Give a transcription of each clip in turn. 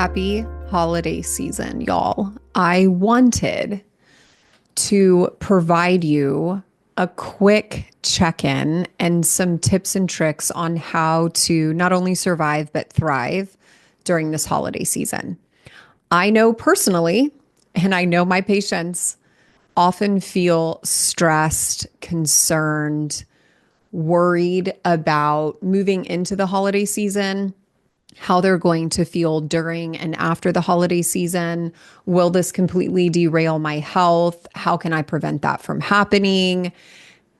Happy holiday season, y'all. I wanted to provide you a quick check-in and some tips and tricks on how to not only survive but thrive during this holiday season. I know personally, and I know my patients often feel stressed, concerned, worried about moving into the holiday season, how they're going to feel during and after the holiday season. Will this completely derail my health? How can I prevent that from happening?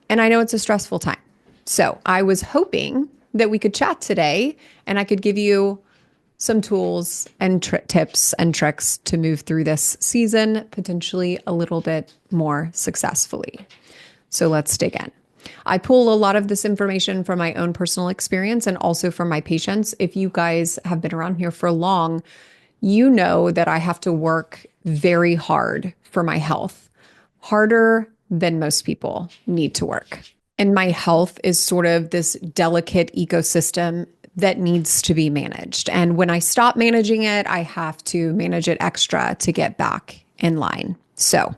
And I know it's a stressful time. So I was hoping that we could chat today and I could give you some tools and tips and tricks to move through this season, potentially a little bit more successfully. So let's dig in. I pull a lot of this information from my own personal experience and also from my patients. If you guys have been around here for long, you know that I have to work very hard for my health, harder than most people need to work. And my health is sort of this delicate ecosystem that needs to be managed. And when I stop managing it, I have to manage it extra to get back in line. So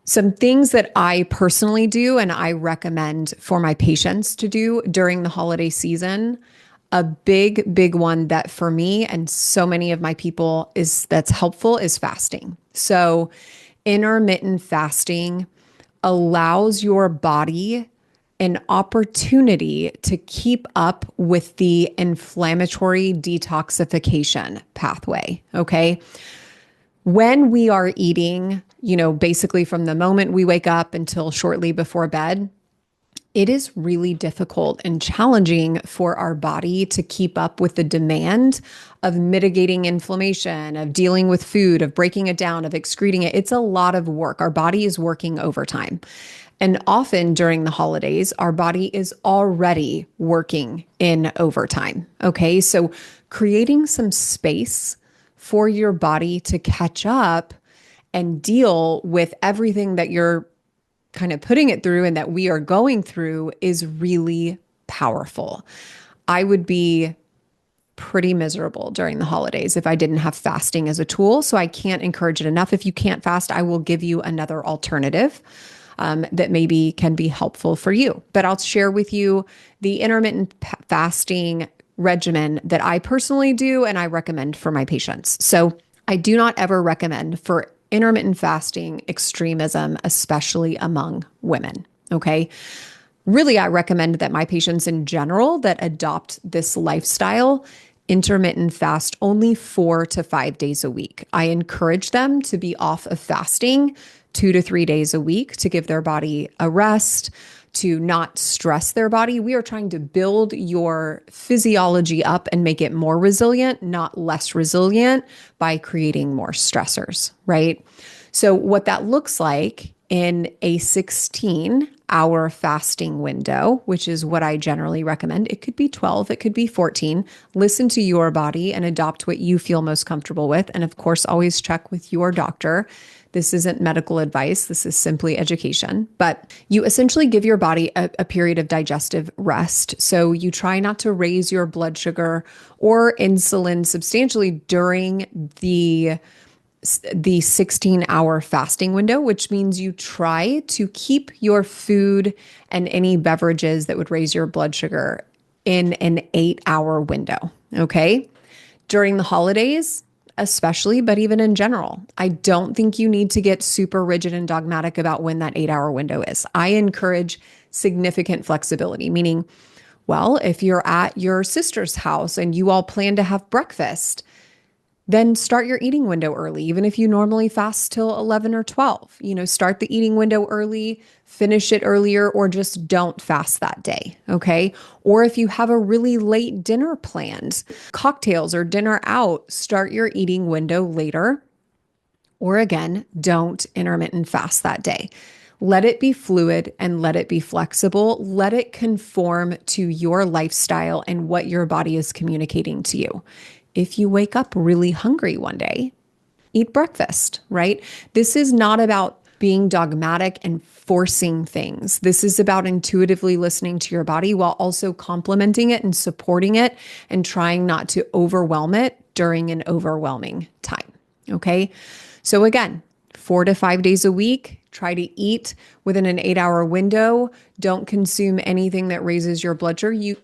some things that I personally do and I recommend for my patients to do during the holiday season, a big one that for me and so many of my people that's helpful is fasting. So intermittent fasting allows your body an opportunity to keep up with the inflammatory detoxification pathway, okay? When we are eating, basically from the moment we wake up until shortly before bed, it is really difficult and challenging for our body to keep up with the demand of mitigating inflammation, of dealing with food, of breaking it down, of excreting it. It's a lot of work. Our body is working overtime. And often during the holidays, our body is already working in overtime. Okay, so creating some space for your body to catch up and deal with everything that you're kind of putting it through and that we are going through is really powerful. I would be pretty miserable during the holidays if I didn't have fasting as a tool. So I can't encourage it enough. If you can't fast, I will give you another alternative that maybe can be helpful for you. But I'll share with you the intermittent fasting regimen that I personally do and I recommend for my patients. So I do not ever recommend for intermittent fasting extremism, especially among women. Okay. Really, I recommend that my patients in general that adopt this lifestyle intermittent fast only 4 to 5 days a week. I encourage them to be off of fasting 2 to 3 days a week to give their body a rest, to not stress their body. We are trying to build your physiology up and make it more resilient, not less resilient by creating more stressors, right? So what that looks like in a 16-hour fasting window, which is what I generally recommend. It could be 12, it could be 14. Listen to your body and adopt what you feel most comfortable with. And of course, always check with your doctor. This isn't medical advice. This is simply education. But you essentially give your body a period of digestive rest. So you try not to raise your blood sugar or insulin substantially during the 16-hour fasting window, which means you try to keep your food and any beverages that would raise your blood sugar in an 8-hour window. Okay. During the holidays, especially, but even in general, I don't think you need to get super rigid and dogmatic about when that 8-hour window is. I encourage significant flexibility, meaning, well, if you're at your sister's house and you all plan to have breakfast, then start your eating window early. Even if you normally fast till 11 or 12, start the eating window early, finish it earlier, or just don't fast that day. Okay. Or if you have a really late dinner planned, cocktails or dinner out, start your eating window later. Or again, don't intermittent fast that day. Let it be fluid and let it be flexible. Let it conform to your lifestyle and what your body is communicating to you. If you wake up really hungry one day, eat breakfast, right? This is not about being dogmatic and forcing things. This is about intuitively listening to your body while also complementing it and supporting it and trying not to overwhelm it during an overwhelming time. Okay. So again, 4 to 5 days a week, try to eat within an 8-hour window. Don't consume anything that raises your blood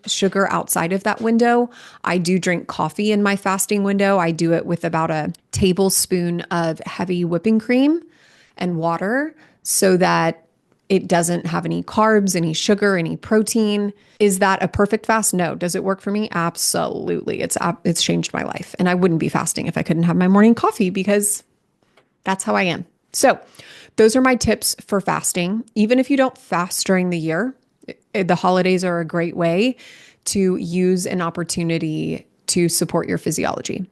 sugar outside of that window. I do drink coffee in my fasting window. I do it with about a tablespoon of heavy whipping cream and water so that it doesn't have any carbs, any sugar, any protein. Is that a perfect fast? No. Does it work for me? Absolutely. It's changed my life. And I wouldn't be fasting if I couldn't have my morning coffee because that's how I am. So those are my tips for fasting. Even if you don't fast during the year, the holidays are a great way to use an opportunity to support your physiology.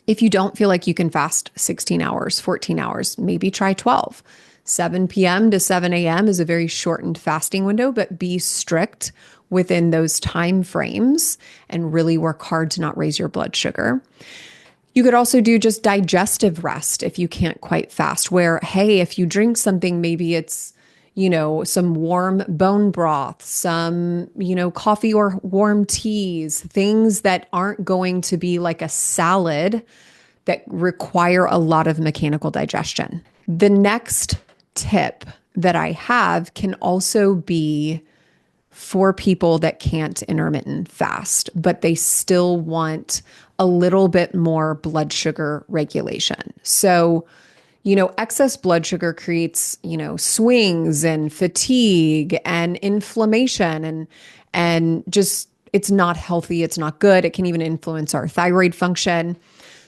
If you don't feel like you can fast 16 hours, 14 hours, maybe try 12. 7 p.m. to 7 a.m. is a very shortened fasting window, but be strict within those time frames and really work hard to not raise your blood sugar. You could also do just digestive rest if you can't quite fast, where, hey, if you drink something, maybe it's, some warm bone broth, some, coffee or warm teas, things that aren't going to be like a salad that require a lot of mechanical digestion. The next tip that I have can also be for people that can't intermittent fast, but they still want a little bit more blood sugar regulation. So, excess blood sugar creates, swings and fatigue and inflammation and just, it's not healthy. It's not good. It can even influence our thyroid function.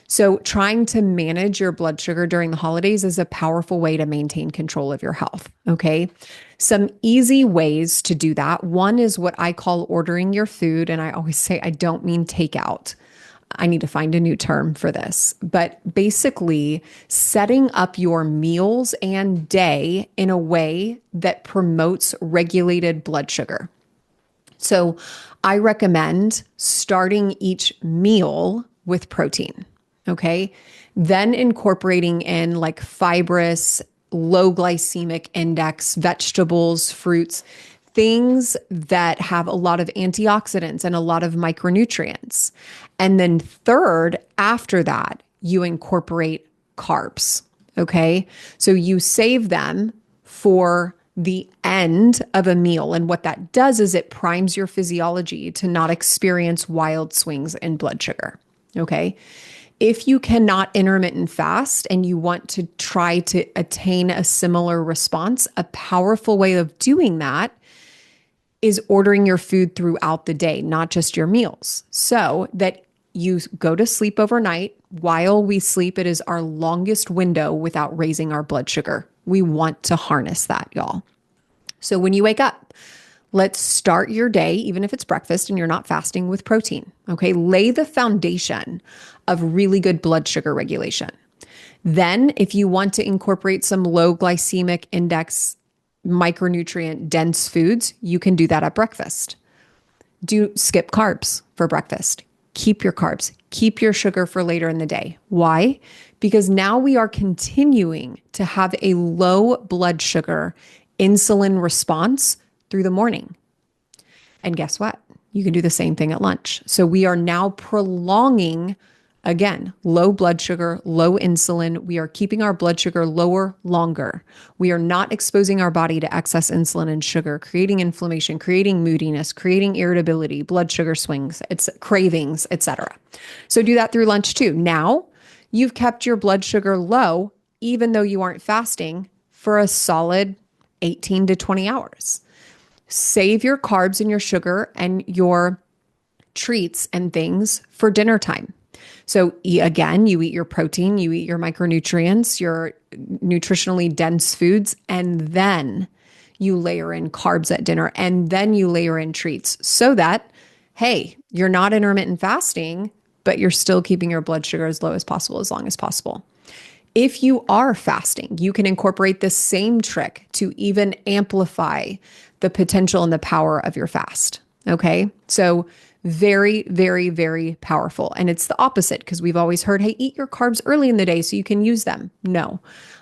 So trying to manage your blood sugar during the holidays is a powerful way to maintain control of your health. Okay. Some easy ways to do that. One is what I call ordering your food. And I always say, I don't mean takeout. I need to find a new term for this, but basically setting up your meals and day in a way that promotes regulated blood sugar. So I recommend starting each meal with protein. Okay. Then incorporating in like fibrous, low glycemic index, vegetables, fruits, things that have a lot of antioxidants and a lot of micronutrients. And then third, after that, you incorporate carbs. Okay. So you save them for the end of a meal. And what that does is it primes your physiology to not experience wild swings in blood sugar. Okay. If you cannot intermittent fast and you want to try to attain a similar response, a powerful way of doing that is ordering your food throughout the day, not just your meals, so that you go to sleep overnight. While we sleep, it is our longest window without raising our blood sugar. We want to harness that, y'all. So when you wake up, let's start your day, even if it's breakfast and you're not fasting, with protein. Okay. Lay the foundation of really good blood sugar regulation. Then, if you want to incorporate some low glycemic index, micronutrient dense foods, you can do that at breakfast. Do skip carbs for breakfast. Keep your carbs, keep your sugar for later in the day. Why? Because now we are continuing to have a low blood sugar insulin response through the morning. And guess what? You can do the same thing at lunch. So we are now prolonging, again, low blood sugar, low insulin. We are keeping our blood sugar lower longer. We are not exposing our body to excess insulin and sugar, creating inflammation, creating moodiness, creating irritability, blood sugar swings, it's cravings, etc. So do that through lunch too. Now you've kept your blood sugar low, even though you aren't fasting, for a solid 18 to 20 hours. Save your carbs and your sugar and your treats and things for dinner time. So again, you eat your protein, you eat your micronutrients, your nutritionally dense foods, and then you layer in carbs at dinner, and then you layer in treats so that, hey, you're not intermittent fasting, but you're still keeping your blood sugar as low as possible, as long as possible. If you are fasting, you can incorporate the same trick to even amplify the potential and the power of your fast. Okay. So very, very, very powerful. And it's the opposite, because we've always heard, hey, eat your carbs early in the day so you can use them. No,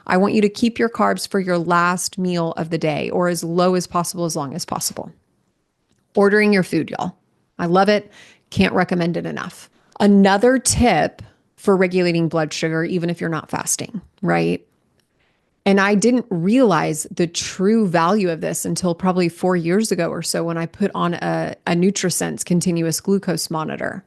I want you to keep your carbs for your last meal of the day, or as low as possible, as long as possible. Ordering your food, y'all. I love it. Can't recommend it enough. Another tip for regulating blood sugar, even if you're not fasting, right? And I didn't realize the true value of this until probably 4 years ago or so when I put on a NutriSense continuous glucose monitor.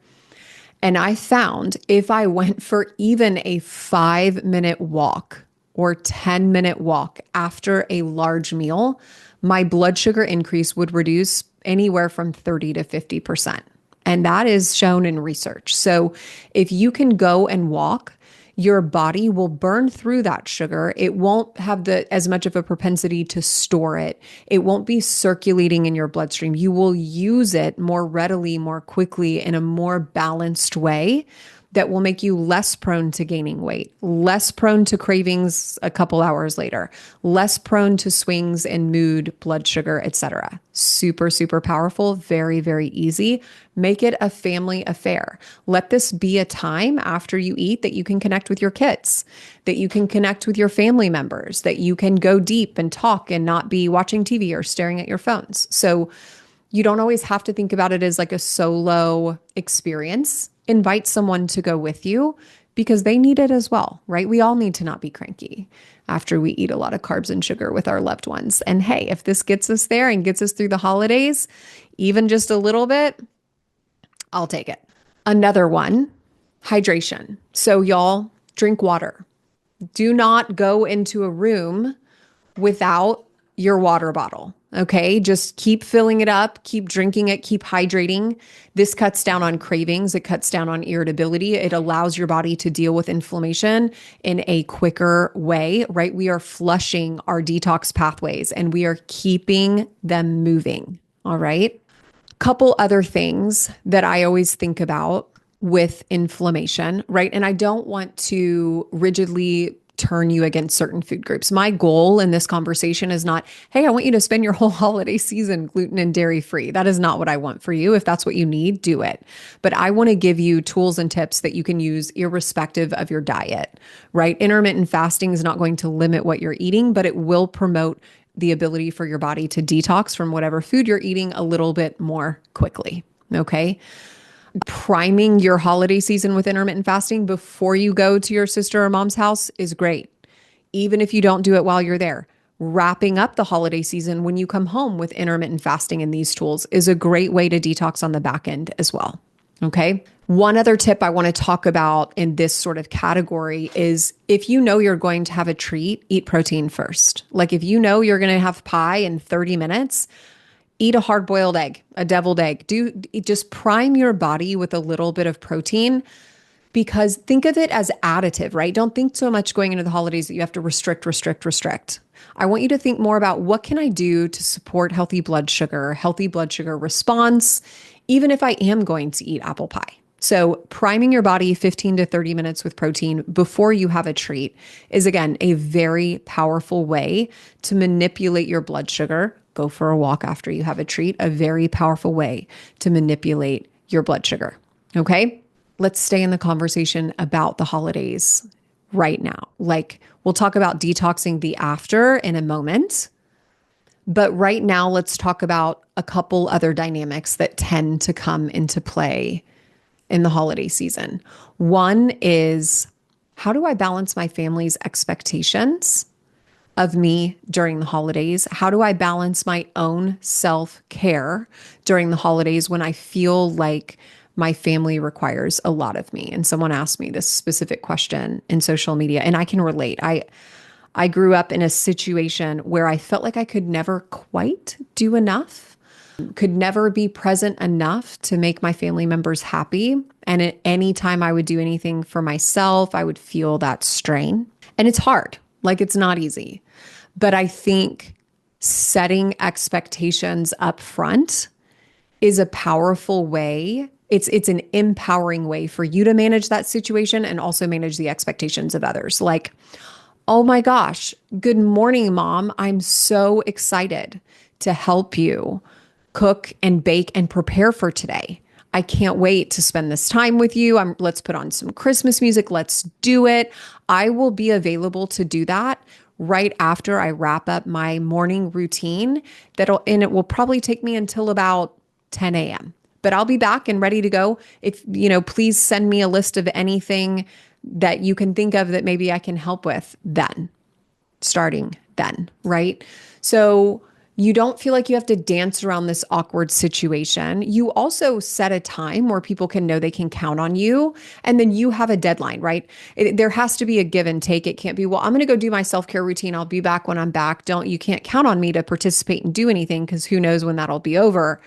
And I found if I went for even a 5 minute walk or 10-minute walk after a large meal, my blood sugar increase would reduce anywhere from 30 to 50%. And that is shown in research. So if you can go and walk, your body will burn through that sugar. It won't have as much of a propensity to store it. It won't be circulating in your bloodstream. You will use it more readily, more quickly, in a more balanced way that will make you less prone to gaining weight, less prone to cravings a couple hours later, less prone to swings in mood, blood sugar, etc. Super, super powerful, very, very easy. Make it a family affair. Let this be a time after you eat that you can connect with your kids, that you can connect with your family members, that you can go deep and talk and not be watching TV or staring at your phones. So you don't always have to think about it as like a solo experience. Invite someone to go with you because they need it as well, right? We all need to not be cranky after we eat a lot of carbs and sugar with our loved ones. And hey, if this gets us there and gets us through the holidays, even just a little bit, I'll take it. Another one, hydration. So y'all drink water. Do not go into a room without your water bottle. Okay. Just keep filling it up, keep drinking it, keep hydrating. This cuts down on cravings. It cuts down on irritability. It allows your body to deal with inflammation in a quicker way, right? We are flushing our detox pathways and we are keeping them moving. All right. Couple other things that I always think about with inflammation, right? And I don't want to rigidly turn you against certain food groups. My goal in this conversation is not, hey, I want you to spend your whole holiday season gluten and dairy free. That is not what I want for you. If that's what you need, do it. But I want to give you tools and tips that you can use irrespective of your diet, right? Intermittent fasting is not going to limit what you're eating, but it will promote the ability for your body to detox from whatever food you're eating a little bit more quickly. Okay. Priming your holiday season with intermittent fasting before you go to your sister or mom's house is great. Even if you don't do it while you're there, wrapping up the holiday season when you come home with intermittent fasting and these tools is a great way to detox on the back end as well. Okay. One other tip I want to talk about in this sort of category is if you know you're going to have a treat, eat protein first. Like if you know you're going to have pie in 30 minutes, eat a hard-boiled egg, a deviled egg. Just prime your body with a little bit of protein because think of it as additive, right? Don't think so much going into the holidays that you have to restrict. I want you to think more about what can I do to support healthy blood sugar response, even if I am going to eat apple pie. So priming your body 15 to 30 minutes with protein before you have a treat is, again, a very powerful way to manipulate your blood sugar. Go for a walk after you have a treat, a very powerful way to manipulate your blood sugar. Okay, let's stay in the conversation about the holidays right now. Like we'll talk about detoxing the after in a moment, but right now let's talk about a couple other dynamics that tend to come into play in the holiday season. One is, how do I balance my family's expectations of me during the holidays? How do I balance my own self-care during the holidays when I feel like my family requires a lot of me? And someone asked me this specific question in social media, and I can relate. I grew up in a situation where I felt like I could never quite do enough, could never be present enough to make my family members happy. And at any time I would do anything for myself, I would feel that strain. And it's hard. Like it's not easy. But I think setting expectations up front is a powerful way. It's an empowering way for you to manage that situation and also manage the expectations of others. Like, oh my gosh, good morning, Mom. I'm so excited to help you cook and bake and prepare for today. I can't wait to spend this time with you. Let's put on some Christmas music. Let's do it. I will be available to do that right after I wrap up my morning routine. And it will probably take me until about 10 a.m. but I'll be back and ready to go. If, please send me a list of anything that you can think of that maybe I can help with then, starting then, right? So you don't feel like you have to dance around this awkward situation. You also set a time where people can know they can count on you. And then you have a deadline, right? There has to be a give and take. It can't be, well, I'm going to go do my self-care routine. I'll be back when I'm back. You can't count on me to participate and do anything because who knows when that'll be over.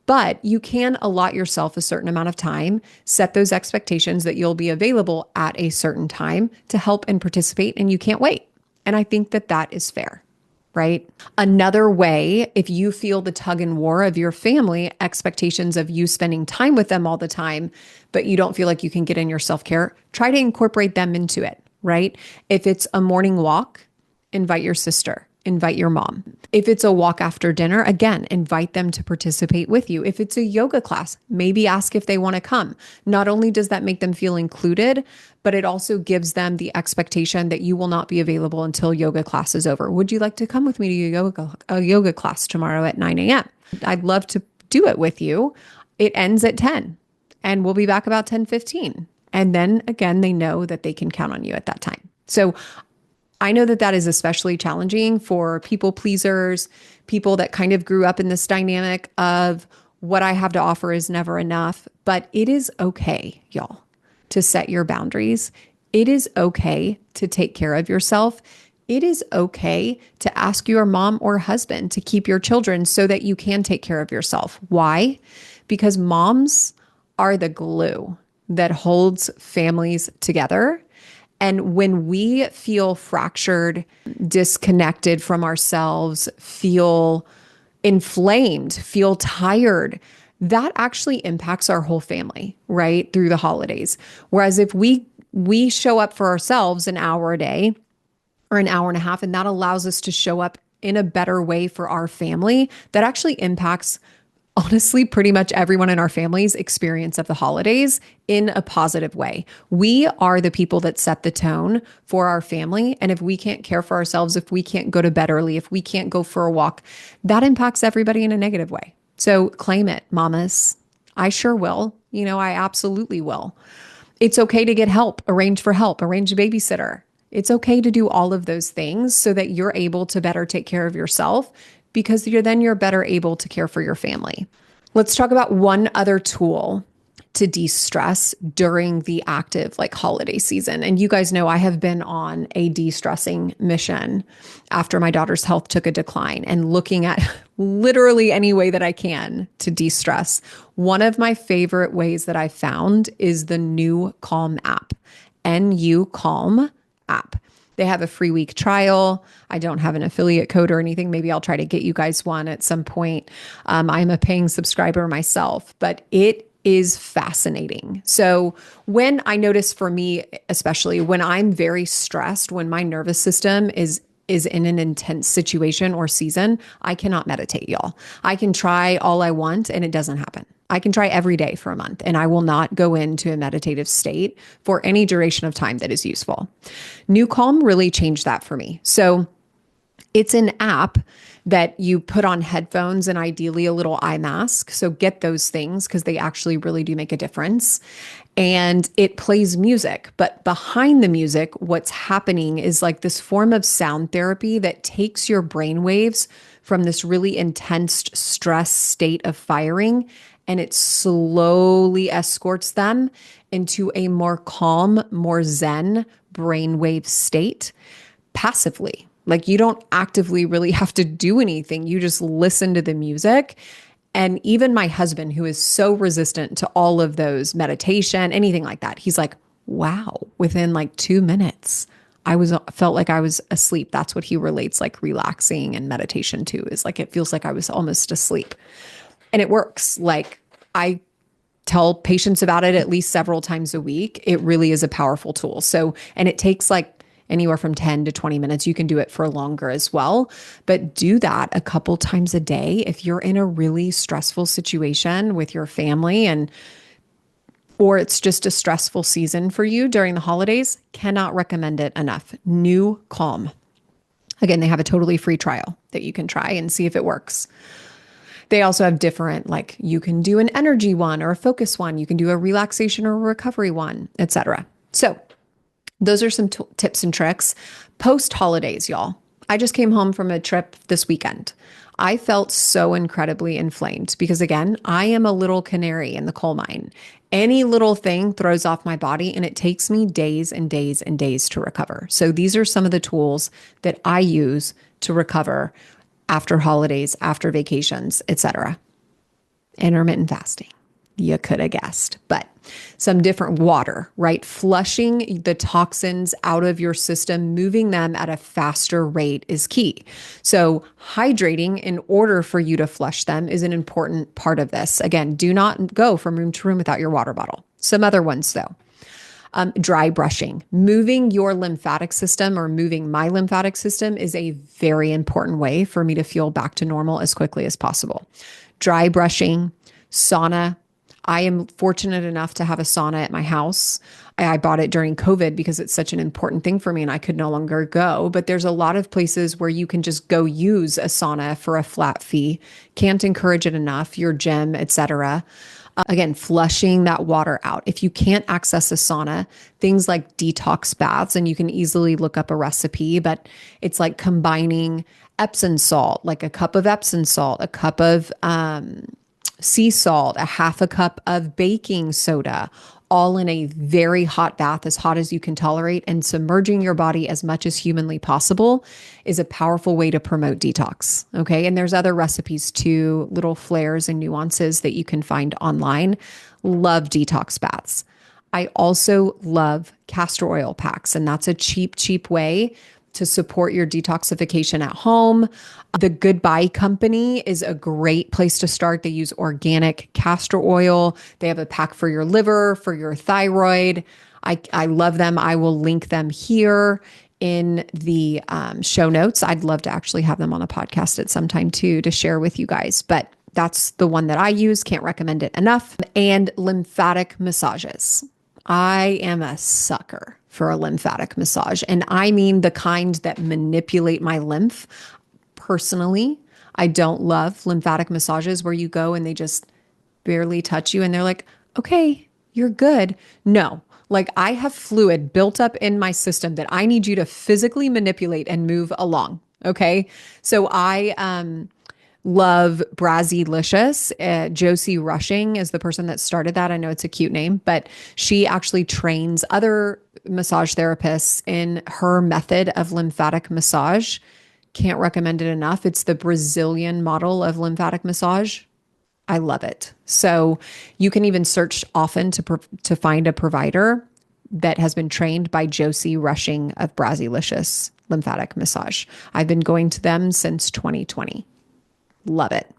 But you can allot yourself a certain amount of time, set those expectations that you'll be available at a certain time to help and participate, and you can't wait. And I think that that is fair, right? Another way, if you feel the tug and war of your family, expectations of you spending time with them all the time, but you don't feel like you can get in your self-care, try to incorporate them into it, right? If it's a morning walk, invite your sister. Invite your mom. If it's a walk after dinner, again, invite them to participate with you. If it's a yoga class, maybe ask if they want to come. Not only does that make them feel included, but it also gives them the expectation that you will not be available until yoga class is over. Would you like to come with me to a yoga class tomorrow at 9 a.m.? I'd love to do it with you. It ends at 10 and we'll be back about 10:15. And then again, they know that they can count on you at that time. So I know that that is especially challenging for people pleasers, people that kind of grew up in this dynamic of what I have to offer is never enough, but it is okay, y'all, to set your boundaries. It is okay to take care of yourself. It is okay to ask your mom or husband to keep your children so that you can take care of yourself. Why? Because moms are the glue that holds families together. And when we feel fractured, disconnected from ourselves, feel inflamed, feel tired, that actually impacts our whole family, right? Through the holidays. Whereas if we show up for ourselves an hour a day or an hour and a half, and that allows us to show up in a better way for our family, that actually impacts honestly, pretty much everyone in our family's experience of the holidays in a positive way. We are the people that set the tone for our family. And if we can't care for ourselves, if we can't go to bed early, if we can't go for a walk, that impacts everybody in a negative way. So claim it, mamas. I sure will. I absolutely will. It's okay to get help, arrange a babysitter. It's okay to do all of those things so that you're able to better take care of yourself, because you're better able to care for your family. Let's talk about one other tool to de-stress during the active holiday season. And you guys know I have been on a de-stressing mission after my daughter's health took a decline and looking at literally any way that I can to de-stress. One of my favorite ways that I found is the new Calm app, NU Calm app. They have a free week trial. I don't have an affiliate code or anything. Maybe I'll try to get you guys one at some point. I'm a paying subscriber myself, but it is fascinating. So when I notice, for me, especially when I'm very stressed, when my nervous system is in an intense situation or season, I cannot meditate, y'all. I can try all I want and it doesn't happen. I can try every day for a month and I will not go into a meditative state for any duration of time that is useful. New Calm really changed that for me. So it's an app that you put on headphones and ideally a little eye mask. So get those things because they actually really do make a difference. And it plays music, but behind the music, what's happening is this form of sound therapy that takes your brain waves from this really intense stress state of firing, and it slowly escorts them into a more calm, more zen brainwave state passively. You don't actively really have to do anything. You just listen to the music. And even my husband, who is so resistant to all of those meditation, anything like that, he's like, wow, within 2 minutes, felt like I was asleep. That's what he relates relaxing and meditation to, is it feels like I was almost asleep. And it works. I tell patients about it at least several times a week. It really is a powerful tool. So, and it takes anywhere from 10 to 20 minutes. You can do it for longer as well, but do that a couple times a day. If you're in a really stressful situation with your family or it's just a stressful season for you during the holidays, cannot recommend it enough. New Calm. Again, they have a totally free trial that you can try and see if it works. They also have different, like you can do an energy one or a focus one, you can do a relaxation or a recovery one, etc. So those are some tips and tricks. Post holidays, y'all. I just came home from a trip this weekend. I felt so incredibly inflamed because, again, I am a little canary in the coal mine. Any little thing throws off my body and it takes me days and days and days to recover. So these are some of the tools that I use to recover after holidays, after vacations, etc. Intermittent fasting. You could have guessed, but some different water, right? Flushing the toxins out of your system, moving them at a faster rate is key. So hydrating in order for you to flush them is an important part of this. Again, do not go from room to room without your water bottle. Some other ones though. Dry brushing, moving your lymphatic system or moving my lymphatic system is a very important way for me to feel back to normal as quickly as possible. Dry brushing, sauna. I am fortunate enough to have a sauna at my house. I bought it during COVID because it's such an important thing for me and I could no longer go. But there's a lot of places where you can just go use a sauna for a flat fee. Can't encourage it enough, your gym, etc. Again, flushing that water out. If you can't access a sauna, things like detox baths, and you can easily look up a recipe, but it's like combining Epsom salt, like a cup of Epsom salt, a cup of sea salt, a half a cup of baking soda, all in a very hot bath, as hot as you can tolerate, and submerging your body as much as humanly possible is a powerful way to promote detox. Okay. And there's other recipes too, little flares and nuances that you can find online. Love detox baths. I also love castor oil packs, and that's a cheap way to support your detoxification at home. The Goodbye Company is a great place to start. They use organic castor oil. They have a pack for your liver, for your thyroid. I love them. I will link them here in the show notes. I'd love to actually have them on a podcast at some time too to share with you guys. But that's the one that I use. Can't recommend it enough. And lymphatic massages. I am a sucker for a lymphatic massage. And I mean the kind that manipulate my lymph. Personally, I don't love lymphatic massages where you go and they just barely touch you and they're like, okay, you're good. No, like I have fluid built up in my system that I need you to physically manipulate and move along. Okay. So I love Brazzylicious. Josie Rushing is the person that started that. I know it's a cute name, but she actually trains other massage therapists in her method of lymphatic massage. Can't recommend it enough. It's the Brazilian model of lymphatic massage. I love it. So you can even search often to find a provider that has been trained by Josie Rushing of Brazzylicious lymphatic massage. I've been going to them since 2020. Love it.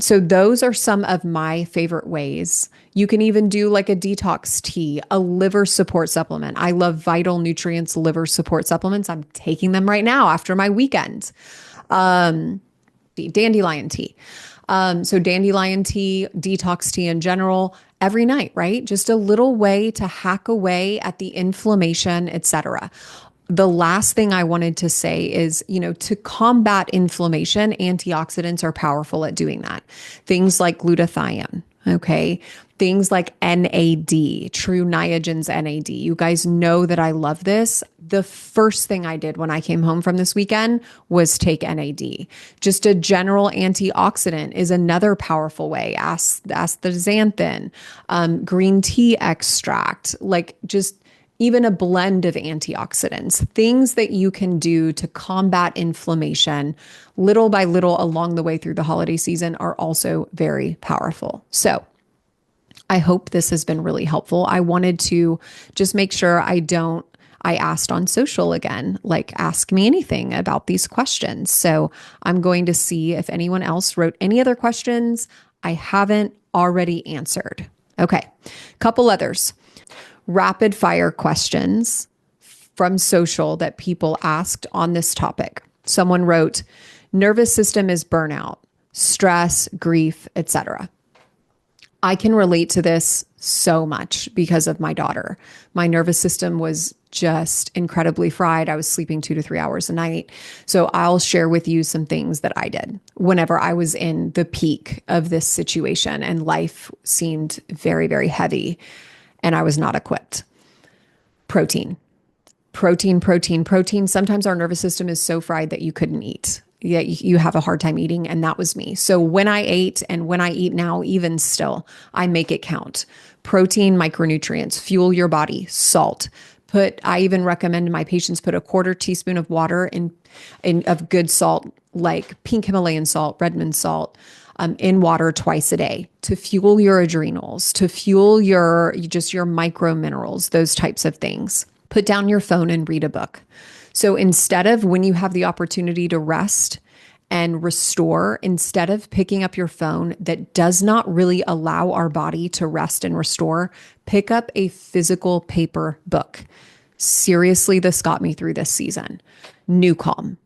So those are some of my favorite ways. You can even do like a detox tea, a liver support supplement. I love Vital Nutrients liver support supplements. I'm taking them right now after my weekend. Dandelion tea. So dandelion tea, detox tea in general, every night, right? Just a little way to hack away at the inflammation, etc. The last thing I wanted to say is, to combat inflammation, antioxidants are powerful at doing that. Things like glutathione, okay? Things like NAD, True Niagen's NAD. You guys know that I love this. The first thing I did when I came home from this weekend was take NAD. Just a general antioxidant is another powerful way. Astaxanthin, green tea extract, like just even a blend of antioxidants, things that you can do to combat inflammation little by little along the way through the holiday season are also very powerful. So I hope this has been really helpful. I wanted to just make sure I asked on social again, like ask me anything about these questions. So I'm going to see if anyone else wrote any other questions I haven't already answered. Okay, couple others. Rapid fire questions from social that people asked on this topic. Someone wrote, nervous system is burnout, stress, grief, etc. I can relate to this so much because of my daughter. My nervous system was just incredibly fried. I was sleeping 2 to 3 hours a night. So I'll share with you some things that I did whenever I was in the peak of this situation and life seemed very, very heavy and I was not equipped. Protein. Protein, protein, protein. Sometimes our nervous system is so fried that you couldn't eat. Yeah, you have a hard time eating, and that was me. So when I ate and when I eat now, even still, I make it count. Protein, micronutrients, fuel your body, salt. I even recommend my patients put a 1/4 teaspoon of water in of good salt, like pink Himalayan salt, Redmond salt, in water twice a day to fuel your adrenals, to fuel your micro minerals, those types of things. Put down your phone and read a book. So instead of when you have the opportunity to rest and restore, instead of picking up your phone that does not really allow our body to rest and restore, pick up a physical paper book. Seriously, this got me through this season. New Calm.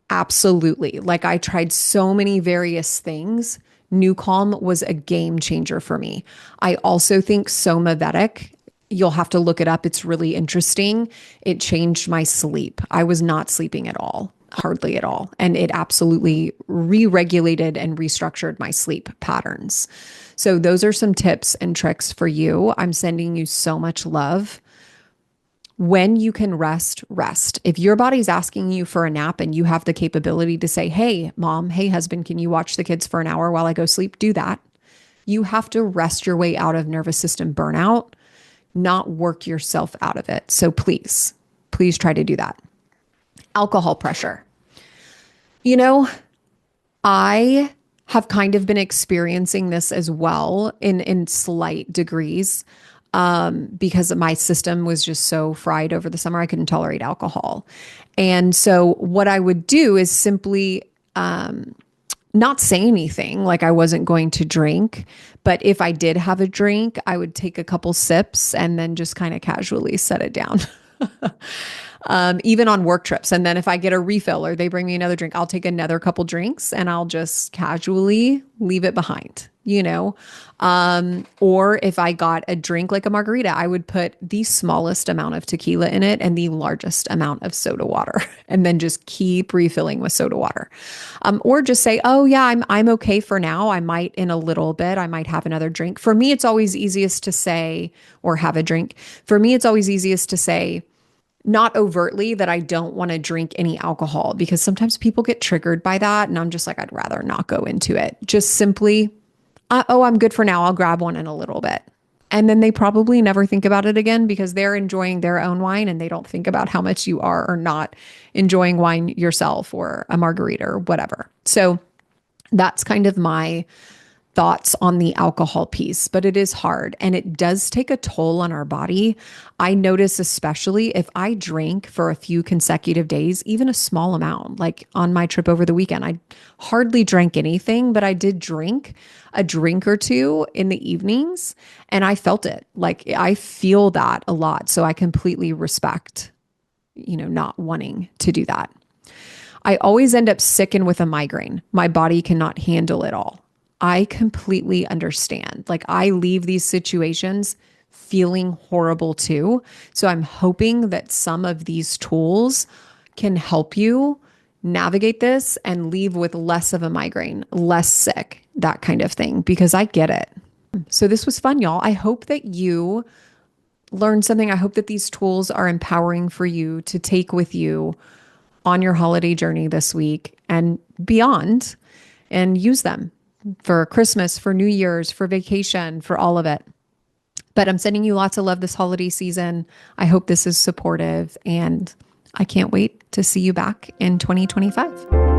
Absolutely. Like I tried so many various things. New Calm was a game changer for me. I also think Somavedic, you'll have to look it up. It's really interesting. It changed my sleep. I was not sleeping at all, hardly at all. And it absolutely re-regulated and restructured my sleep patterns. So those are some tips and tricks for you. I'm sending you so much love. When you can rest, rest. If your body's asking you for a nap and you have the capability to say, hey, mom, hey, husband, can you watch the kids for an hour while I go sleep? Do that. You have to rest your way out of nervous system burnout, not work yourself out of it. So please, please try to do that. Alcohol pressure. You know, I have kind of been experiencing this as well in slight degrees. Because my system was just so fried over the summer, I couldn't tolerate alcohol. And so what I would do is simply not say anything, like I wasn't going to drink. But if I did have a drink, I would take a couple sips and then just kind of casually set it down. Even on work trips. And then if I get a refill or they bring me another drink, I'll take another couple drinks and I'll just casually leave it behind, or if I got a drink like a margarita, I would put the smallest amount of tequila in it and the largest amount of soda water, and then just keep refilling with soda water. Or just say, oh yeah, I'm okay for now. I might in a little bit, I might have another drink. For me, it's always easiest to say, or have a drink. For me, it's always easiest to say, not overtly that I don't want to drink any alcohol, because sometimes people get triggered by that. And I'm just like, I'd rather not go into it. Just simply, I'm good for now. I'll grab one in a little bit. And then they probably never think about it again because they're enjoying their own wine and they don't think about how much you are or not enjoying wine yourself or a margarita or whatever. So that's kind of my thoughts on the alcohol piece, but it is hard and it does take a toll on our body. I notice, especially if I drink for a few consecutive days, even a small amount, like on my trip over the weekend, I hardly drank anything, but I did drink a drink or two in the evenings and I felt it. Like I feel that a lot. So I completely respect, not wanting to do that. I always end up sick and with a migraine. My body cannot handle it all. I completely understand. Like I leave these situations feeling horrible too. So I'm hoping that some of these tools can help you navigate this and leave with less of a migraine, less sick, that kind of thing, because I get it. So this was fun, y'all. I hope that you learned something. I hope that these tools are empowering for you to take with you on your holiday journey this week and beyond, and use them for Christmas, for New Year's, for vacation, for all of it. But I'm sending you lots of love this holiday season. I hope this is supportive and I can't wait to see you back in 2025.